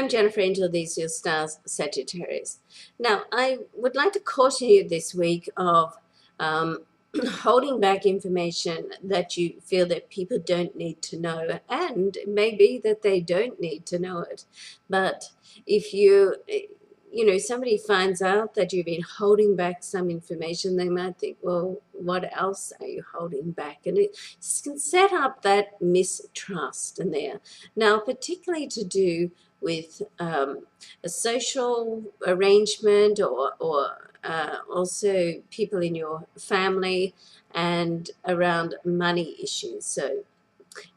I'm Jennifer Angel, these are your stars, Sagittarius. Now, I would like to caution you this week of holding back information that you feel that people don't need to know, and maybe that they don't need to know it. But if somebody finds out that you've been holding back some information, they might think, well, what else are you holding back? And it can set up that mistrust in there. Now, particularly to do with a social arrangement or also people in your family and around money issues. So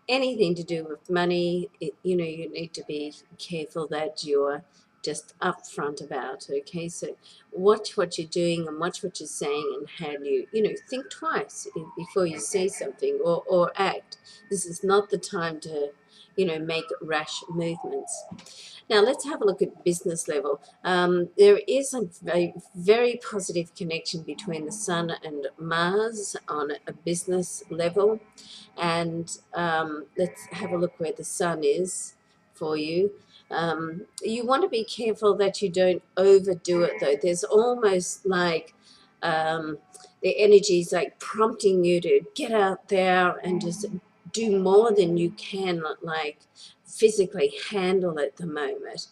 anything to do with money, you need to be careful that you're just upfront about. Okay, so watch what you're doing and watch what you're saying, and how you think twice before you say something or act. This is not the time to make rash movements. Now let's have a look at business level. There is a very positive connection between the Sun and Mars on a business level, and let's have a look where the Sun is for you. You want to be careful that you don't overdo it, though. There's almost like the energy is like prompting you to get out there and just do more than you can, like physically handle at the moment.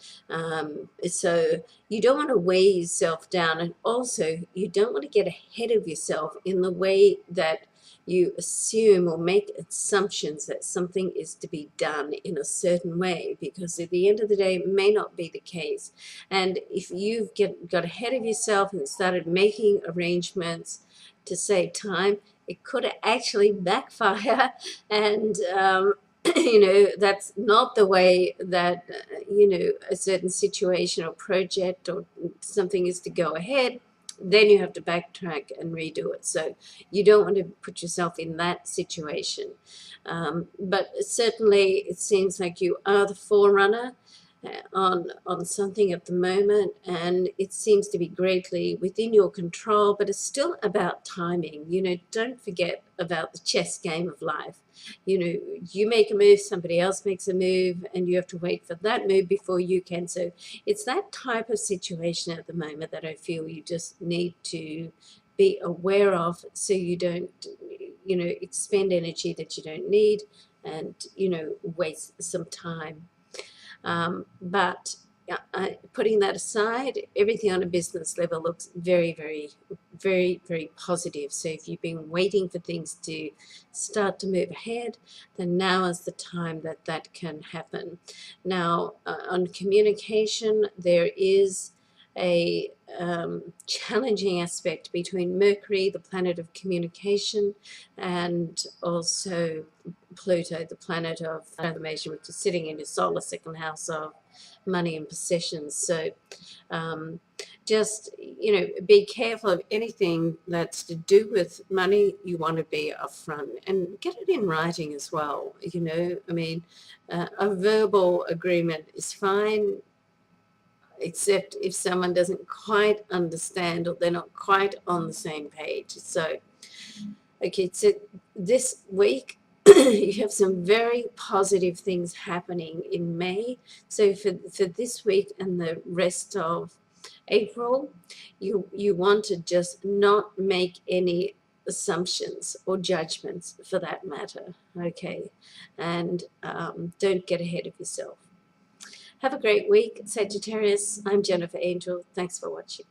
So you don't want to weigh yourself down, and also you don't want to get ahead of yourself in the way that you assume or make assumptions that something is to be done in a certain way, because at the end of the day it may not be the case. And if you've got ahead of yourself and started making arrangements to save time, it could actually backfire. And that's not the way that a certain situation or project or something is to go ahead. Then you have to backtrack and redo it. So you don't want to put yourself in that situation. But certainly it seems like you are the forerunner on something at the moment, and it seems to be greatly within your control, but it's still about timing. Don't forget about the chess game of life. You make a move, somebody else makes a move, and you have to wait for that move before you can. So it's that type of situation at the moment that I feel you just need to be aware of, so you don't expend energy that you don't need, and waste some time. But putting that aside, everything on a business level looks very, very, very, very positive. So if you've been waiting for things to start to move ahead, then now is the time that can happen. Now, on communication, there is a challenging aspect between Mercury, the planet of communication, and also Pluto, the planet of information, which is sitting in your solar second house of money and possessions. So just be careful of anything that's to do with money. You want to be upfront and get it in writing as well. A verbal agreement is fine, except if someone doesn't quite understand or they're not quite on the same page. So, okay, so this week you have some very positive things happening in May. So for this week and the rest of April, you want to just not make any assumptions or judgments, for that matter, okay? And don't get ahead of yourself. Have a great week, Sagittarius. I'm Jennifer Angel. Thanks for watching.